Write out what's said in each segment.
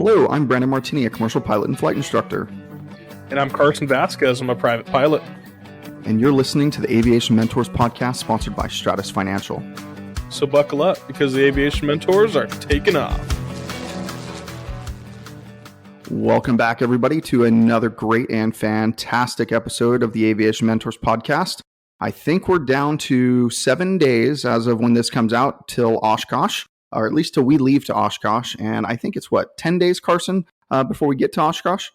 Hello, I'm Brandon Martini, a commercial pilot and flight instructor. And I'm Carson Vasquez. I'm a private pilot. And you're listening to the Aviation Mentors podcast sponsored by Stratus Financial. So buckle up because the Aviation Mentors are taking off. Welcome back, everybody, to another great and fantastic episode of the Aviation Mentors podcast. I think we're down to 7 days as of when this comes out till Oshkosh, or at least till we leave to Oshkosh. And I think it's 10 days, Carson, before we get to Oshkosh?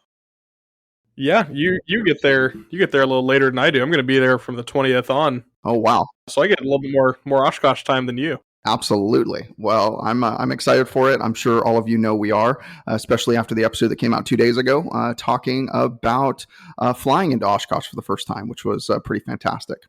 Yeah, you get there. You get there a little later than I do. I'm going to be there from the 20th on. Oh, wow. So I get a little bit more Oshkosh time than you. Absolutely. Well, I'm excited for it. I'm sure all of you know we are, especially after the episode that came out 2 days ago, talking about flying into Oshkosh for the first time, which was pretty fantastic.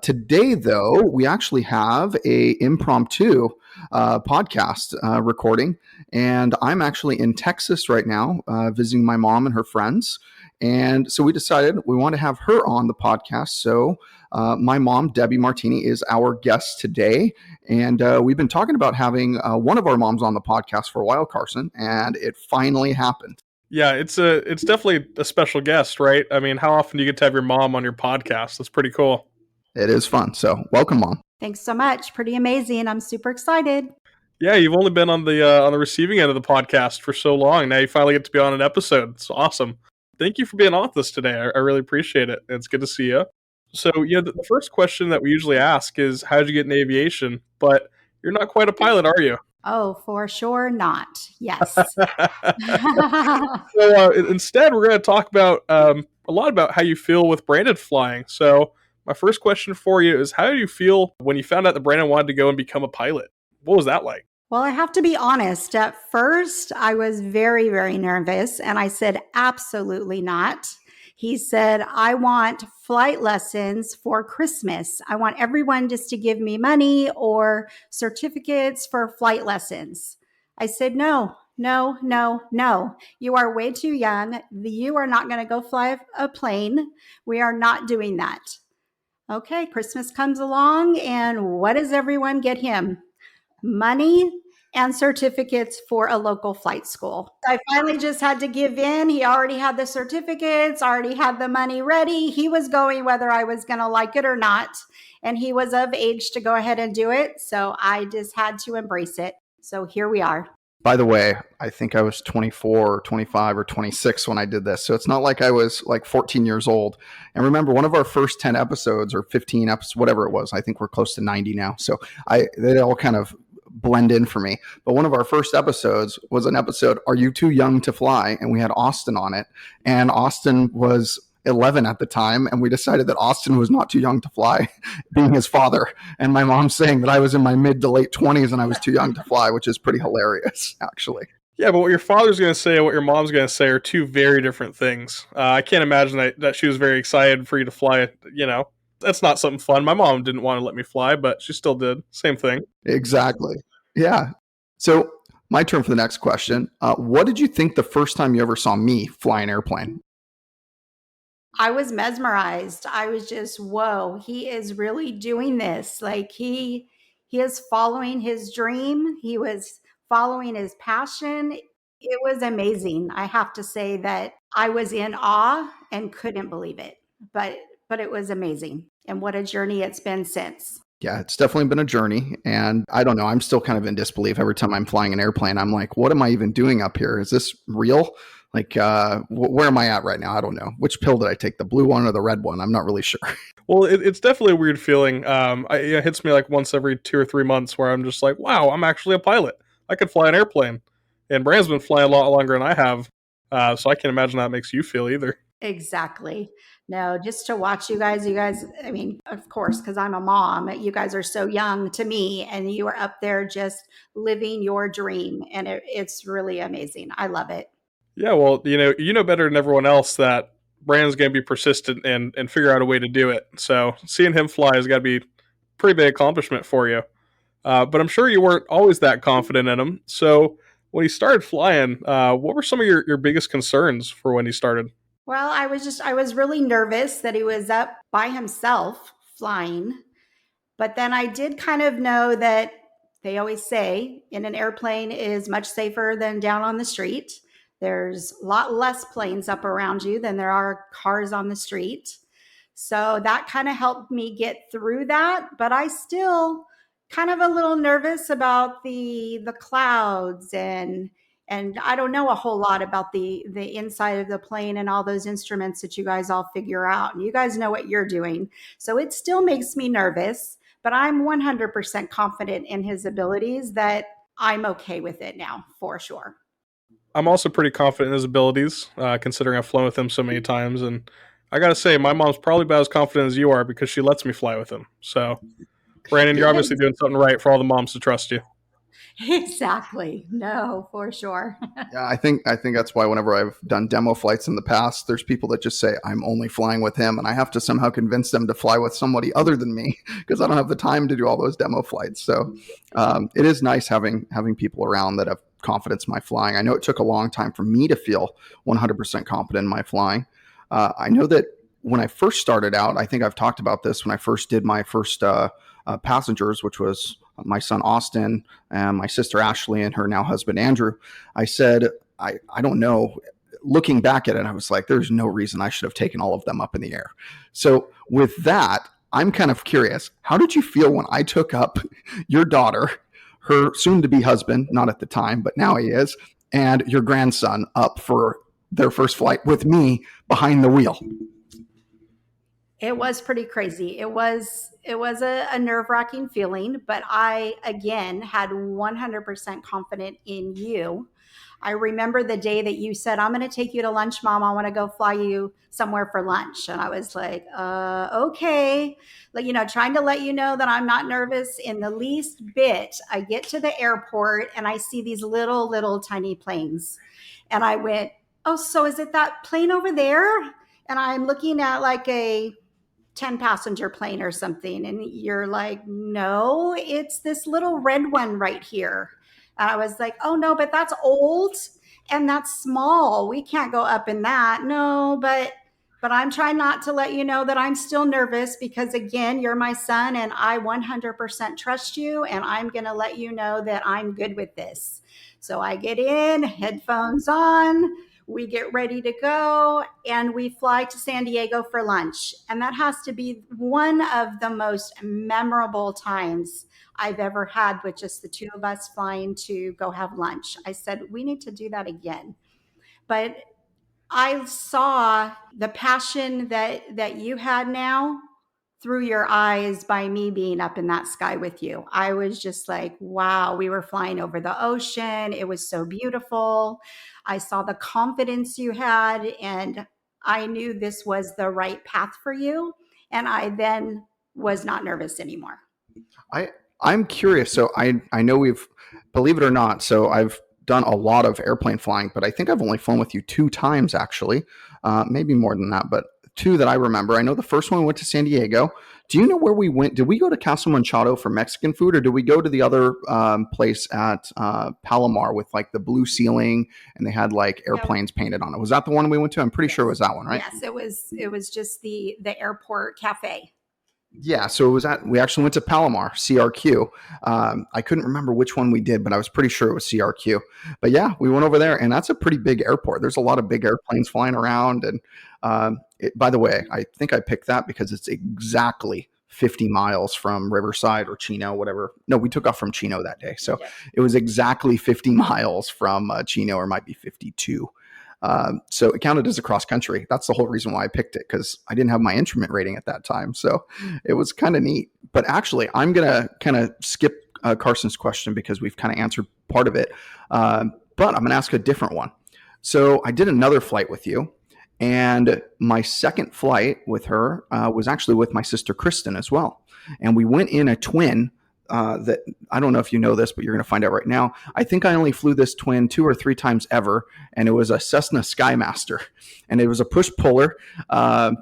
Today, though, we actually have a impromptu podcast recording, and I'm actually in Texas right now visiting my mom and her friends. And so we decided we want to have her on the podcast. So my mom, Debbie Martini, is our guest today. And we've been talking about having one of our moms on the podcast for a while, Carson, and it finally happened. Yeah, it's definitely a special guest, right? I mean, how often do you get to have your mom on your podcast? That's pretty cool. It is fun. So welcome, Mom. Thanks so much. Pretty amazing. I'm super excited. Yeah, you've only been on the receiving end of the podcast for so long. Now you finally get to be on an episode. It's awesome. Thank you for being on with us today. I really appreciate it. It's good to see you. So, the first question that we usually ask is, how did you get in aviation? But you're not quite a pilot, are you? Oh, for sure not. Yes. So instead, we're going to talk about a lot about how you feel with Brandon flying. So my first question for you is, how do you feel when you found out that Brandon wanted to go and become a pilot? What was that like? Well, I have to be honest. At first, I was very, very nervous, and I said, absolutely not. He said, I want flight lessons for Christmas. I want everyone just to give me money or certificates for flight lessons. I said, no. You are way too young. You are not going to go fly a plane. We are not doing that. Okay, Christmas comes along, and what does everyone get him? Money and certificates for a local flight school. I finally just had to give in. He already had the certificates, already had the money ready. He was going whether I was going to like it or not. And he was of age to go ahead and do it. So I just had to embrace it. So here we are. By the way, I think I was 24 or 25 or 26 when I did this. So it's not like I was like 14 years old. And remember, one of our first 10 episodes or 15 episodes, whatever it was, I think we're close to 90 now. So they all kind of blend in for me. But one of our first episodes was an episode, Are You Too Young to Fly? And we had Austin on it. And Austin was 11 at the time, and we decided that Austin was not too young to fly, being his father. And my mom saying that I was in my mid to late 20s and I was too young to fly, which is pretty hilarious, actually. Yeah, but what your father's going to say and what your mom's going to say are two very different things. I can't imagine that she was very excited for you to fly. That's not something fun. My mom didn't want to let me fly, but she still did. Same thing. Exactly. Yeah. So my turn for the next question. What did you think the first time you ever saw me fly an airplane? I was mesmerized. I was just, whoa, he is really doing this. Like he is following his dream. He was following his passion. It was amazing. I have to say that I was in awe and couldn't believe it. But it was amazing. And what a journey it's been since. Yeah, it's definitely been a journey. And I don't know, I'm still kind of in disbelief every time I'm flying an airplane. I'm like, what am I even doing up here? Is this real? Like, where am I at right now? I don't know. Which pill did I take? The blue one or the red one? I'm not really sure. Well, it's definitely a weird feeling. It hits me like once every 2 or 3 months where I'm just like, wow, I'm actually a pilot. I could fly an airplane. And Brand's been flying a lot longer than I have. So I can't imagine how that makes you feel either. Exactly. No, just to watch you guys, I mean, of course, because I'm a mom, you guys are so young to me and you are up there just living your dream. And it's really amazing. I love it. Yeah, well, you know better than everyone else that Brandon's going to be persistent and figure out a way to do it. So seeing him fly has got to be a pretty big accomplishment for you. But I'm sure you weren't always that confident in him. So when he started flying, what were some of your biggest concerns for when he started? Well, I was really nervous that he was up by himself flying. But then I did kind of know that They always say in an airplane is much safer than down on the street. There's a lot less planes up around you than there are cars on the street. So that kind of helped me get through that, but I still kind of a little nervous about the clouds, and I don't know a whole lot about the inside of the plane and all those instruments that you guys all figure out. And you guys know what you're doing. So it still makes me nervous, but I'm 100% confident in his abilities that I'm okay with it now, for sure. I'm also pretty confident in his abilities, considering I've flown with him so many times. And I got to say, my mom's probably about as confident as you are because she lets me fly with him. So, Brandon, you're obviously doing something right for all the moms to trust you. Exactly. No, for sure. Yeah, I think that's why whenever I've done demo flights in the past, there's people that just say I'm only flying with him, and I have to somehow convince them to fly with somebody other than me because I don't have the time to do all those demo flights. So it is nice having people around that have confidence in my flying. I know it took a long time for me to feel 100% confident in my flying. I know that when I first started out, I think I've talked about this when I first did my first passengers, which was my son Austin and my sister Ashley and her now husband Andrew. I said, I don't know. Looking back at it, I was like, there's no reason I should have taken all of them up in the air. So with that, I'm kind of curious. How did you feel when I took up your daughter, her soon-to-be husband, not at the time, but now he is, and your grandson up for their first flight with me behind the wheel? It was pretty crazy. It was a nerve-wracking feeling, but I again had 100% confidence in you. I remember the day that you said, I'm going to take you to lunch, Mom. I want to go fly you somewhere for lunch. And I was like, okay. Trying to let you know that I'm not nervous in the least bit. I get to the airport and I see these little tiny planes. And I went, oh, so is it that plane over there? And I'm looking at like a 10 passenger plane or something. And you're like, no, it's this little red one right here. And I was like, oh no, but that's old and that's small. We can't go up in that. No, but I'm trying not to let you know that I'm still nervous because again, you're my son and I 100% trust you. And I'm going to let you know that I'm good with this. So I get in, headphones on, we get ready to go, and we fly to San Diego for lunch. And that has to be one of the most memorable times I've ever had with just the two of us flying to go have lunch. I said, we need to do that again. But I saw the passion that you had now through your eyes by me being up in that sky with you. I was just like, wow, we were flying over the ocean. It was so beautiful. I saw the confidence you had, and I knew this was the right path for you. And I then was not nervous anymore. I'm curious. So I know believe it or not, so I've done a lot of airplane flying, but I think I've only flown with you 2 times actually, maybe more than that, but 2 that I remember. I know the first one we went to San Diego. Do you know where we went? Did we go to Casa Manchado for Mexican food, or did we go to the other place at Palomar with like the blue ceiling and they had like airplanes painted on it? Was that the one we went to? I'm pretty sure it was that one, right? Yes, it was just the airport cafe. Yeah, so we actually went to Palomar, CRQ. I couldn't remember which one we did, but I was pretty sure it was CRQ. But yeah, we went over there, and that's a pretty big airport. There's a lot of big airplanes flying around. And by the way, I think I picked that because it's exactly 50 miles from Riverside or Chino, whatever. No, we took off from Chino that day. So it was exactly 50 miles from Chino, or might be 52. So it counted as a cross country. That's the whole reason why I picked it, because I didn't have my instrument rating at that time. So it was kind of neat. But actually, I'm going to kind of skip Carson's question because we've kind of answered part of it. But I'm going to ask a different one. So I did another flight with you. And my second flight with her was actually with my sister Kristen as well. And we went in a twin that I don't know if you know this, but you're going to find out right now. I think I only flew this twin 2 or 3 times ever, and it was a Cessna Skymaster, and it was a push puller. I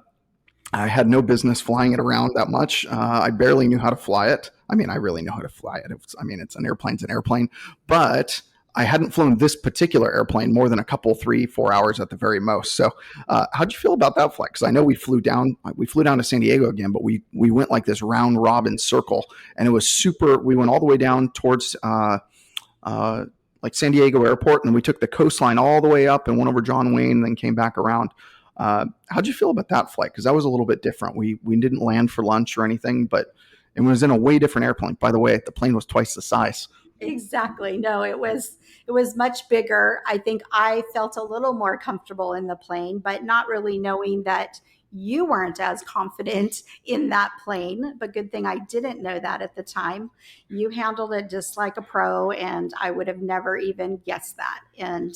had no business flying it around that much. I barely knew how to fly it. I mean, I really know how to fly it. It's an airplane, but I hadn't flown this particular airplane more than a couple, 3-4 hours at the very most. So how'd you feel about that flight? Because I know we flew down to San Diego again, but we went like this round robin circle, and it was super. We went all the way down towards like San Diego Airport, and we took the coastline all the way up and went over John Wayne, and then came back around. How'd you feel about that flight? Because that was a little bit different. We didn't land for lunch or anything, but it was in a way different airplane. By the way, the plane was twice the size. Exactly. No, it was much bigger. I think I felt a little more comfortable in the plane, but not really knowing that you weren't as confident in that plane. But good thing I didn't know that at the time. You handled it just like a pro, and I would have never even guessed that. And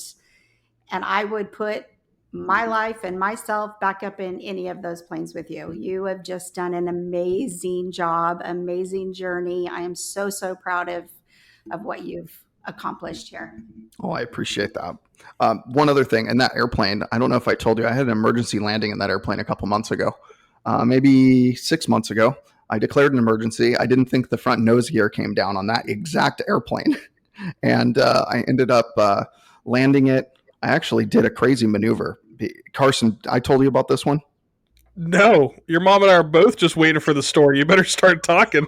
I would put my life and myself back up in any of those planes with you. You have just done an amazing job, amazing journey. I am so, so proud of what you've accomplished here. Oh, I appreciate that. One other thing, in that airplane, I don't know if I told you, I had an emergency landing in that airplane a couple months ago, maybe 6 months ago. I declared an emergency. I didn't think the front nose gear came down on that exact airplane. And I ended up landing it. I actually did a crazy maneuver. Carson, I told you about this one? No, your mom and I are both just waiting for the story. You better start talking.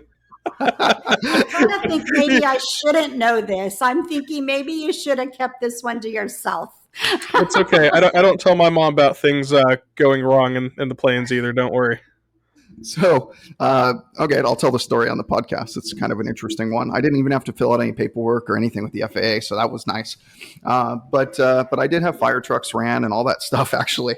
I kind of think maybe I shouldn't know this. I'm thinking maybe you should have kept this one to yourself. It's okay. I don't tell my mom about things going wrong in the planes either. Don't worry. So, okay, I'll tell the story on the podcast. It's kind of an interesting one. I didn't even have to fill out any paperwork or anything with the FAA, so that was nice. But I did have fire trucks ran and all that stuff, actually.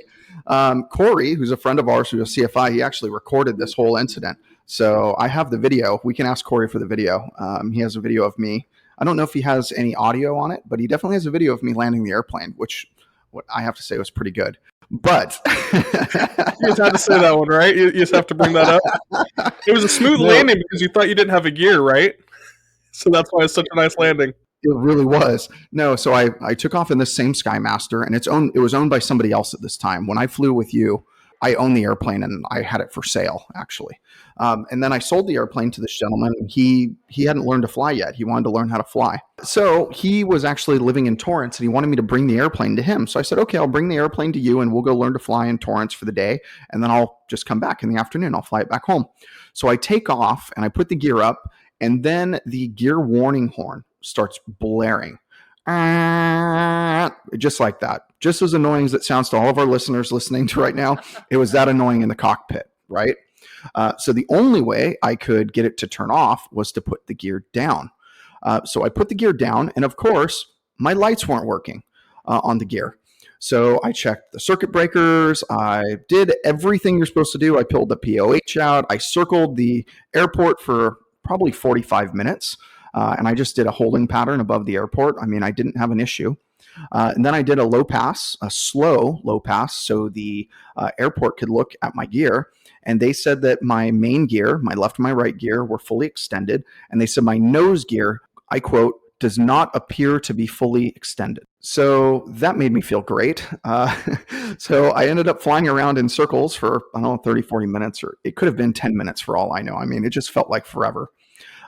Corey, who's a friend of ours who's a CFI, he actually recorded this whole incident. So I have the video. We can ask Corey for the video. He has a video of me. I don't know if he has any audio on it, but he definitely has a video of me landing the airplane, which what I have to say was pretty good. But you just had to say that one, right? You just have to bring that up. It was a smooth landing because you thought you didn't have a gear, right? So that's why it's such a nice landing. It really was. No, so I took off in this same Skymaster, and it was owned by somebody else at this time. When I flew with you, I owned the airplane, and I had it for sale, actually. And then I sold the airplane to this gentleman. He hadn't learned to fly yet. He wanted to learn how to fly. So he was actually living in Torrance, and he wanted me to bring the airplane to him. So I said, okay, I'll bring the airplane to you, and we'll go learn to fly in Torrance for the day. And then I'll just come back in the afternoon. I'll fly it back home. So I take off, and I put the gear up, and then the gear warning horn starts blaring. Just like that. Just as annoying as it sounds to all of our listeners listening to right now, it was that annoying in the cockpit, right? So the only way I could get it to turn off was to put the gear down. So I put the gear down, and of course, my lights weren't working on the gear. So I checked the circuit breakers. I did everything you're supposed to do. I pulled the POH out. I circled the airport for probably 45 minutes. And I just did a holding pattern above the airport. I mean, I didn't have an issue. And then I did a slow low pass, so the airport could look at my gear. And they said that my main gear, my left and my right gear, were fully extended. And they said my nose gear, I quote, does not appear to be fully extended. So that made me feel great. So I ended up flying around in circles for, I don't know, 30, 40 minutes, or it could have been 10 minutes for all I know. I mean, it just felt like forever.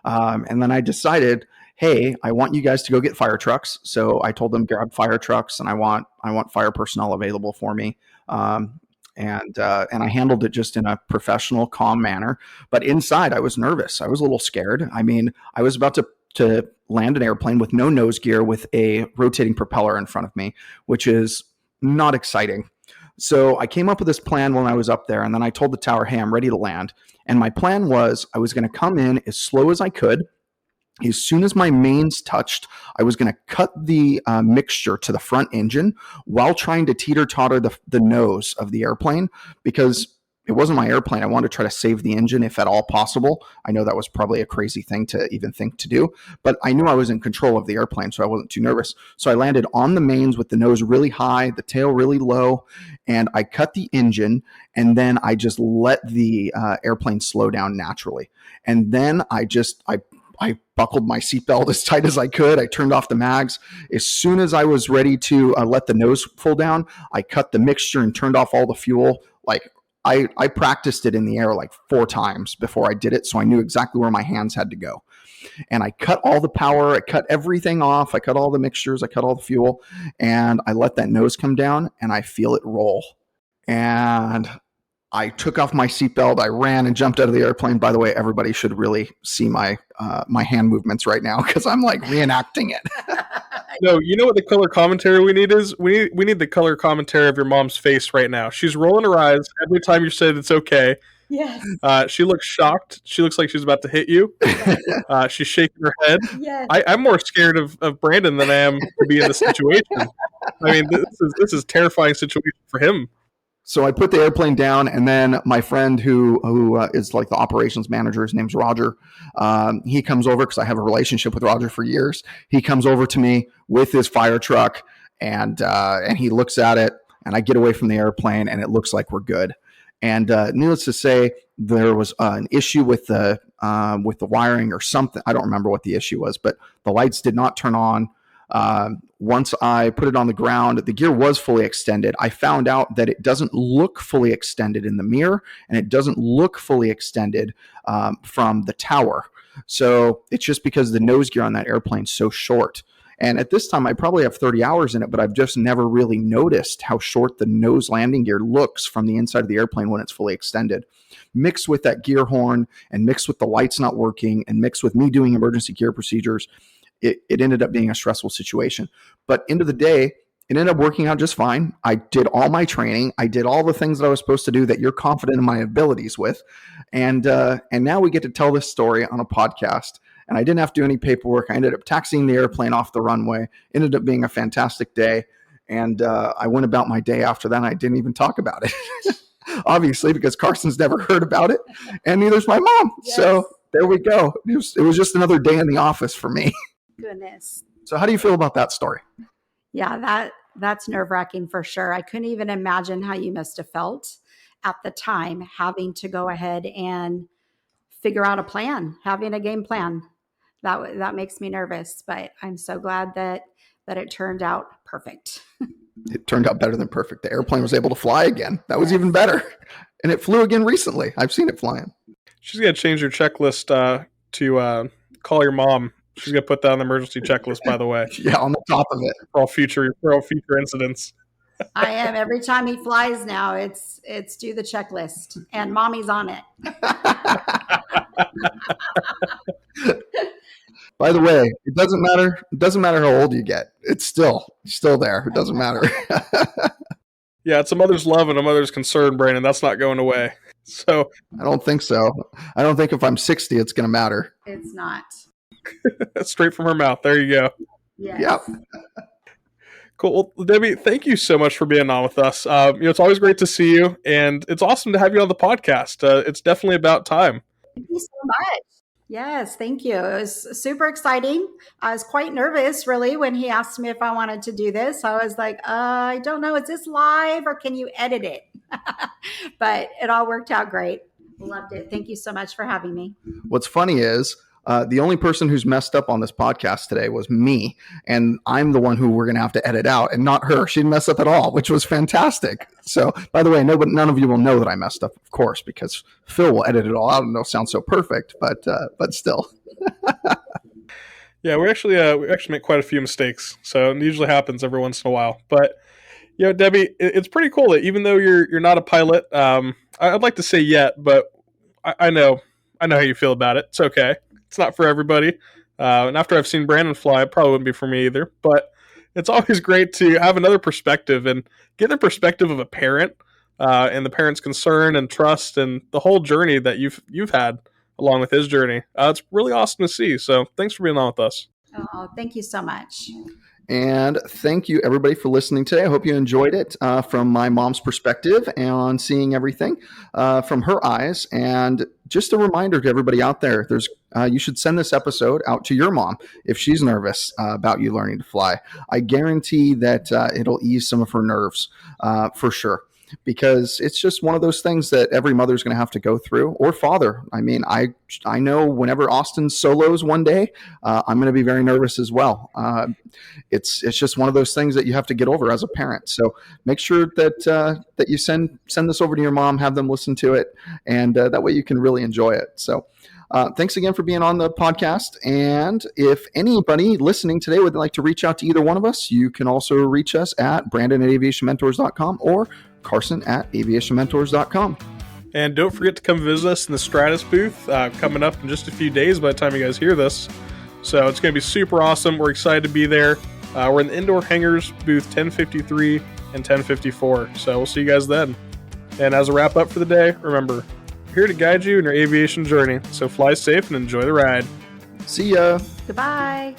And then I decided, hey, I want you guys to go get fire trucks. So I told them grab fire trucks, and I want fire personnel available for me. And I handled it just in a professional, calm manner. But inside, I was nervous. I was a little scared. I mean, I was about to land an airplane with no nose gear with a rotating propeller in front of me, which is not exciting. So I came up with this plan when I was up there, and then I told the tower, hey, I'm ready to land. And my plan was I was going to come in as slow as I could. As soon as my mains touched, I was going to cut the mixture to the front engine while trying to teeter-totter the nose of the airplane, because it wasn't my airplane. I wanted to try to save the engine if at all possible. I know that was probably a crazy thing to even think to do, but I knew I was in control of the airplane, so I wasn't too nervous. So I landed on the mains with the nose really high, the tail really low, and I cut the engine, and then I just let the airplane slow down naturally. And then I buckled my seatbelt as tight as I could. I turned off the mags. As soon as I was ready to let the nose pull down, I cut the mixture and turned off all the fuel. Like I practiced it in the air like 4 times before I did it, so I knew exactly where my hands had to go. and I cut all the power, I cut everything off, I cut all the mixtures, I cut all the fuel, and I let that nose come down, and I feel it roll. And I took off my seatbelt. I ran and jumped out of the airplane. By the way, everybody should really see my hand movements right now because I'm like reenacting it. No, you know what the color commentary we need is? We need the color commentary of your mom's face right now. She's rolling her eyes every time you said it's okay. Yes. She looks shocked. She looks like she's about to hit you. She's shaking her head. Yes. I'm more scared of Brandon than I am to be in this situation. I mean, this is a terrifying situation for him. So I put the airplane down, and then my friend who is like the operations manager, his name's Roger. He comes over because I have a relationship with Roger for years. He comes over to me with his fire truck, and he looks at it, and I get away from the airplane, and it looks like we're good. And needless to say, there was an issue with the wiring or something. I don't remember what the issue was, but the lights did not turn on. Once I put it on the ground, the gear was fully extended. I found out that it doesn't look fully extended in the mirror, and it doesn't look fully extended from the tower. So it's just because the nose gear on that airplane is so short. And at this time, I probably have 30 hours in it, but I've just never really noticed how short the nose landing gear looks from the inside of the airplane when it's fully extended. Mixed with that gear horn, and mixed with the lights not working, and mixed with me doing emergency gear procedures, it ended up being a stressful situation. But end of the day, it ended up working out just fine. I did all my training. I did all the things that I was supposed to do that you're confident in my abilities with. And now we get to tell this story on a podcast. And I didn't have to do any paperwork. I ended up taxiing the airplane off the runway. Ended up being a fantastic day. And I went about my day after that, and I didn't even talk about it. Obviously, because Carson's never heard about it. And neither's my mom. Yes. So there we go. It was just another day in the office for me. Goodness. So how do you feel about that story? Yeah, that's nerve-wracking for sure. I couldn't even imagine how you must have felt at the time, having to go ahead and figure out a plan, having a game plan. That makes me nervous, but I'm so glad that it turned out perfect. It turned out better than perfect. The airplane was able to fly again. That was even better. And it flew again recently. I've seen it flying. She's got to change your checklist to call your mom. She's going to put that on the emergency checklist, by the way. Yeah, on the top of it. For all future incidents. I am. Every time he flies now, it's do the checklist. And mommy's on it. By the way, it doesn't matter. It doesn't matter how old you get. It's still there. It doesn't matter. Yeah, it's a mother's love and a mother's concern, Brandon. That's not going away. So I don't think so. I don't think if I'm 60, it's going to matter. It's not. Straight from her mouth. There you go. Yes. Yep. Cool. Well, Debbie, thank you so much for being on with us. It's always great to see you, and it's awesome to have you on the podcast. It's definitely about time. Thank you so much. Yes, thank you. It was super exciting. I was quite nervous, really, when he asked me if I wanted to do this. I was like, I don't know. Is this live or can you edit it? But it all worked out great. Loved it. Thank you so much for having me. What's funny is the only person who's messed up on this podcast today was me, and I'm the one who we're going to have to edit out, and not her. She didn't mess up at all, which was fantastic. So, by the way, none of you will know that I messed up, of course, because Phil will edit it all out, and it'll sound so perfect. But still. Yeah, we actually make quite a few mistakes, so it usually happens every once in a while. But Debbie, it's pretty cool that even though you're not a pilot, I'd like to say yet, but I know how you feel about it. It's okay. It's not for everybody. And after I've seen Brandon fly, it probably wouldn't be for me either. But it's always great to have another perspective and get the perspective of a parent and the parent's concern and trust and the whole journey that you've had along with his journey. It's really awesome to see. So thanks for being on with us. Oh, thank you so much. And thank you, everybody, for listening today. I hope you enjoyed it from my mom's perspective and seeing everything from her eyes. And just a reminder to everybody out there, you should send this episode out to your mom if she's nervous about you learning to fly. I guarantee that it'll ease some of her nerves for sure. Because it's just one of those things that every mother's going to have to go through, or father. I mean, I know whenever Austin solos one day, I'm going to be very nervous as well. It's just one of those things that you have to get over as a parent. So make sure that you send this over to your mom, have them listen to it, and that way you can really enjoy it. So Thanks again for being on the podcast. And if anybody listening today would like to reach out to either one of us, you can also reach us at brandon@aviationmentors.com or carson@aviationmentors.com. And don't forget to come visit us in the Stratus booth coming up in just a few days by the time you guys hear this. So it's going to be super awesome. We're excited to be there. We're in the indoor hangars, booth 1053 and 1054. So we'll see you guys then. And as a wrap up for the day, remember, we're here to guide you in your aviation journey. So fly safe and enjoy the ride. See ya. Goodbye.